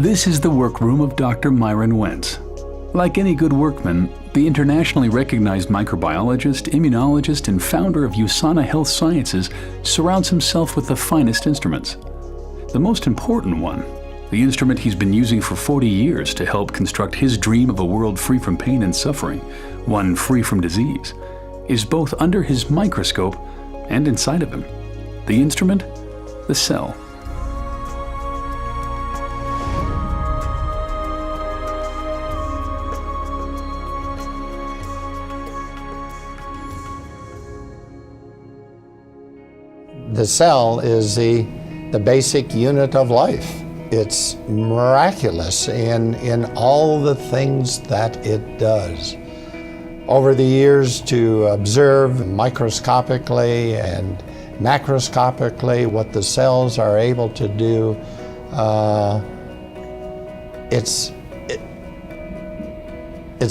This is the workroom of Dr. Myron Wentz. Like any good workman, the internationally recognized microbiologist, immunologist, and founder of USANA Health Sciences surrounds himself with the finest instruments. The most important one, the instrument he's been using for 40 years to help construct his dream of a world free from pain and suffering, one free from disease, is both under his microscope and inside of him. The instrument? The cell. The cell is the basic unit of life. It's miraculous in all the things that it does. Over the years, to observe microscopically and macroscopically what the cells are able to do, it's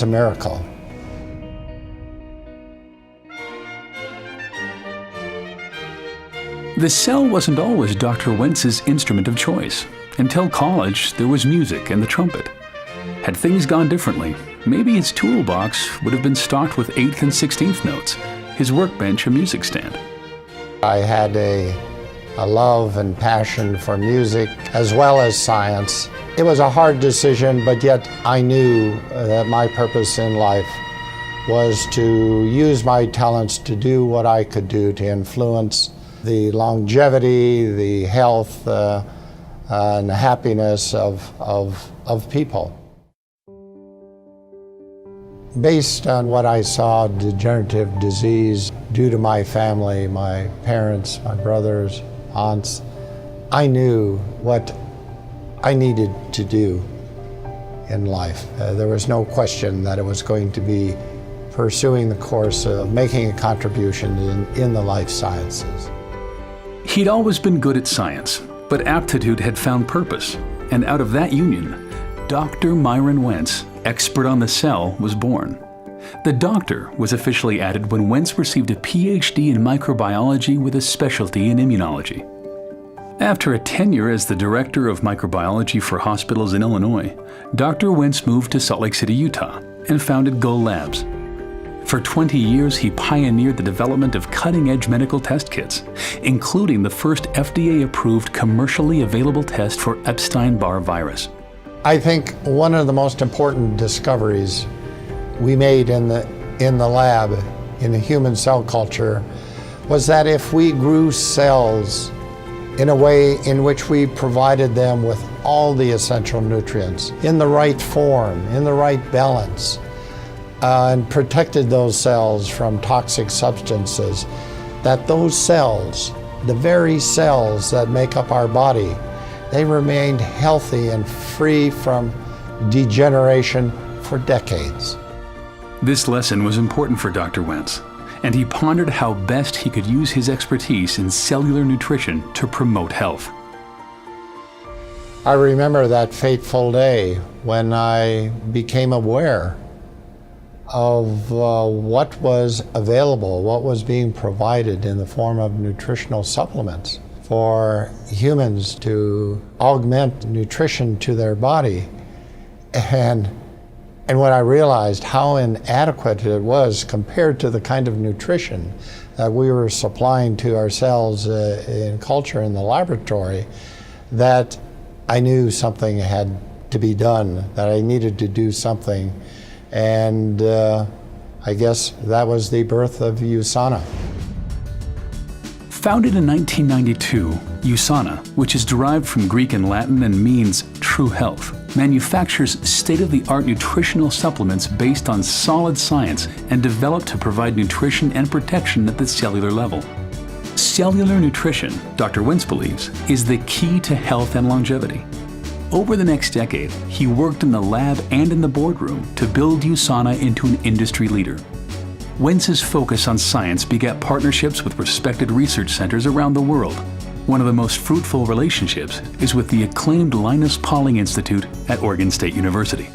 a miracle. The cell wasn't always Dr. Wentz's instrument of choice. Until college, there was music and the trumpet. Had things gone differently, maybe his toolbox would have been stocked with 8th and 16th notes, his workbench a music stand. I had a love and passion for music as well as science. It was a hard decision, but yet I knew that my purpose in life was to use my talents to do what I could do to influence the longevity, the health, and the happiness of people. Based on what I saw, degenerative disease, due to my family, my parents, my brothers, aunts, I knew what I needed to do in life. There was no question that it was going to be pursuing the course of making a contribution in the life sciences. He'd always been good at science, but aptitude had found purpose, and out of that union, Dr. Myron Wentz, expert on the cell, was born. The doctor was officially added when Wentz received a PhD in microbiology with a specialty in immunology. After a tenure as the director of microbiology for hospitals in Illinois, Dr. Wentz moved to Salt Lake City, Utah, and founded Go Labs. For 20 years, he pioneered the development of cutting-edge medical test kits, including the first FDA-approved commercially available test for Epstein-Barr virus. I think one of the most important discoveries we made in the lab, in the human cell culture, was that if we grew cells in a way in which we provided them with all the essential nutrients, in the right form, in the right balance, and protected those cells from toxic substances, that those cells, the very cells that make up our body, they remained healthy and free from degeneration for decades. This lesson was important for Dr. Wentz, and he pondered how best he could use his expertise in cellular nutrition to promote health. I remember that fateful day when I became aware of what was available, what was being provided in the form of nutritional supplements for humans to augment nutrition to their body. And when I realized how inadequate it was compared to the kind of nutrition that we were supplying to ourselves in culture in the laboratory, that I knew something had to be done, that I needed to do something. And I guess that was the birth of USANA. Founded in 1992, USANA, which is derived from Greek and Latin and means true health, manufactures state-of-the-art nutritional supplements based on solid science and developed to provide nutrition and protection at the cellular level. Cellular nutrition, Dr. Wentz believes, is the key to health and longevity. Over the next decade, he worked in the lab and in the boardroom to build USANA into an industry leader. Wentz's focus on science begat partnerships with respected research centers around the world. One of the most fruitful relationships is with the acclaimed Linus Pauling Institute at Oregon State University.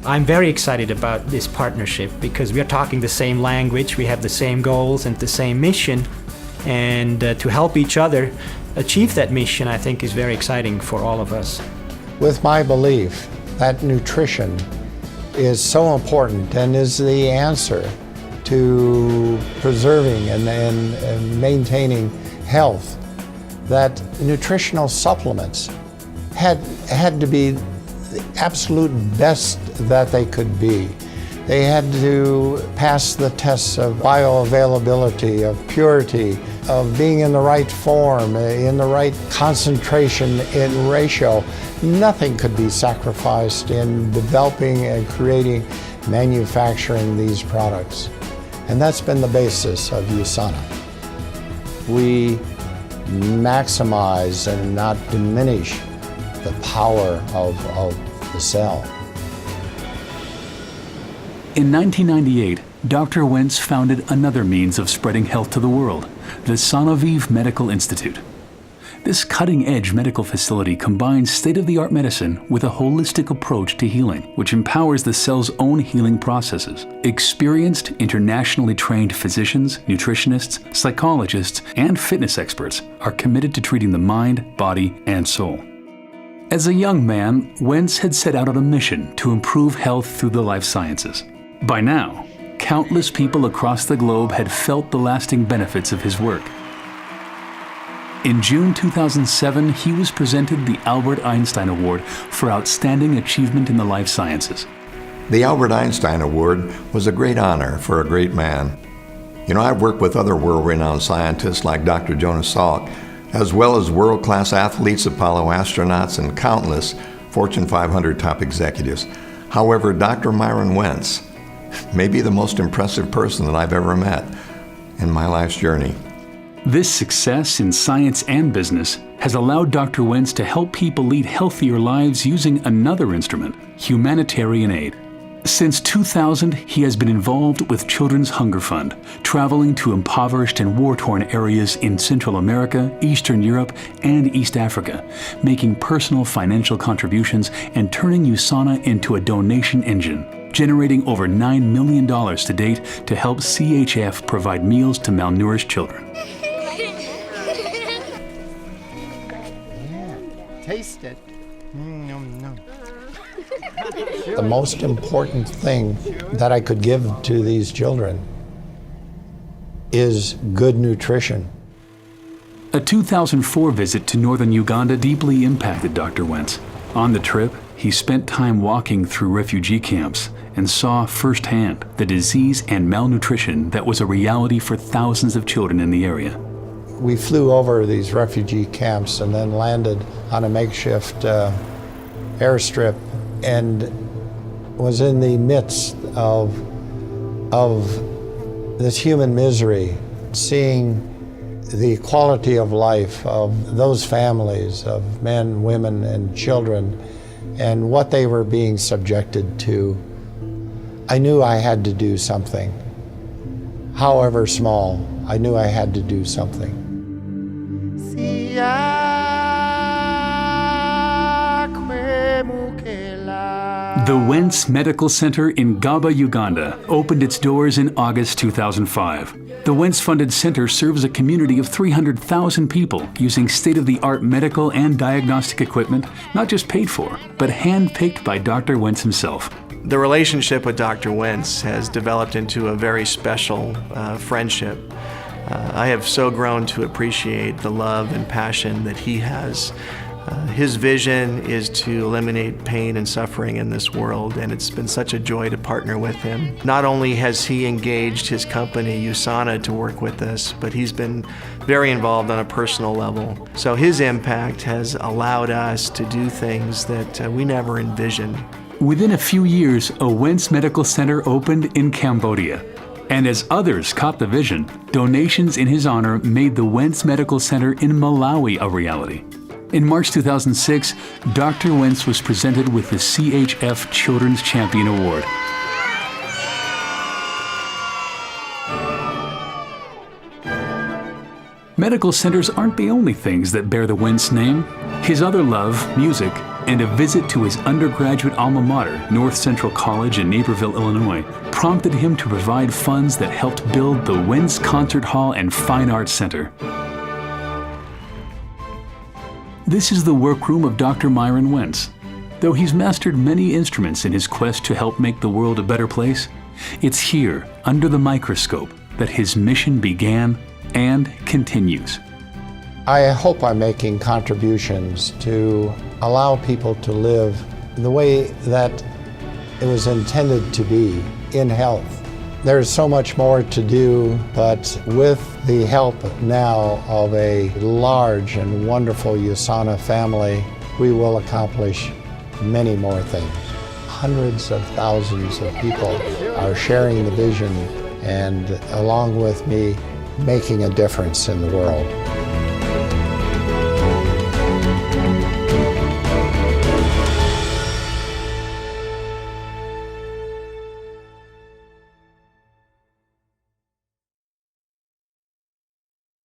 I'm very excited about this partnership because we are talking the same language, we have the same goals and the same mission, and to help each other achieve that mission, I think, is very exciting for all of us. with my belief that nutrition is so important and is the answer to preserving and maintaining health, that nutritional supplements had to be the absolute best that they could be. They had to pass the tests of bioavailability, of purity, of being in the right form, in the right concentration and ratio. Nothing could be sacrificed in developing and creating, manufacturing these products. And that's been the basis of USANA. We maximize and not diminish the power of the cell. In 1998, Dr. Wentz founded another means of spreading health to the world, the Sanoviv Medical Institute. This cutting-edge medical facility combines state-of-the-art medicine with a holistic approach to healing, which empowers the cell's own healing processes. Experienced, internationally trained physicians, nutritionists, psychologists, and fitness experts are committed to treating the mind, body, and soul. As a young man, Wentz had set out on a mission to improve health through the life sciences. By now, countless people across the globe had felt the lasting benefits of his work. In June 2007, he was presented the Albert Einstein Award for Outstanding Achievement in the Life Sciences. The Albert Einstein Award was a great honor for a great man. I've worked with other world-renowned scientists like Dr. Jonas Salk, as well as world-class athletes, Apollo astronauts, and countless Fortune 500 top executives. However, Dr. Myron Wentz may be the most impressive person that I've ever met in my life's journey. This success in science and business has allowed Dr. Wentz to help people lead healthier lives using another instrument, humanitarian aid. Since 2000, he has been involved with Children's Hunger Fund, traveling to impoverished and war-torn areas in Central America, Eastern Europe, and East Africa, making personal financial contributions and turning USANA into a donation engine, generating over $9 million to date to help CHF provide meals to malnourished children. Taste it. The most important thing that I could give to these children is good nutrition. A 2004 visit to northern Uganda deeply impacted Dr. Wentz. On the trip, he spent time walking through refugee camps and saw firsthand the disease and malnutrition that was a reality for thousands of children in the area. We flew over these refugee camps and then landed on a makeshift airstrip and was in the midst of this human misery, seeing the quality of life of those families of men, women, and children and what they were being subjected to. I knew I had to do something. However small, I knew I had to do something. The Wentz Medical Center in Gaba, Uganda, opened its doors in August 2005. The Wentz-funded center serves a community of 300,000 people using state-of-the-art medical and diagnostic equipment, not just paid for, but hand-picked by Dr. Wentz himself. The relationship with Dr. Wentz has developed into a very special friendship. I have so grown to appreciate the love and passion that he has. His vision is to eliminate pain and suffering in this world, and it's been such a joy to partner with him. Not only has he engaged his company, USANA, to work with us, but he's been very involved on a personal level. So his impact has allowed us to do things that we never envisioned. Within a few years, a Wentz Medical Center opened in Cambodia. And as others caught the vision, donations in his honor made the Wentz Medical Center in Malawi a reality. In March 2006, Dr. Wentz was presented with the CHF Children's Champion Award. Medical centers aren't the only things that bear the Wentz name. His other love, music, and a visit to his undergraduate alma mater, North Central College in Naperville, Illinois, prompted him to provide funds that helped build the Wentz Concert Hall and Fine Arts Center. This is the workroom of Dr. Myron Wentz. Though he's mastered many instruments in his quest to help make the world a better place, it's here, under the microscope, that his mission began and continues. I hope I'm making contributions to allow people to live the way that it was intended to be, in health. There's so much more to do, but with the help now of a large and wonderful USANA family, we will accomplish many more things. Hundreds of thousands of people are sharing the vision and, along with me, making a difference in the world.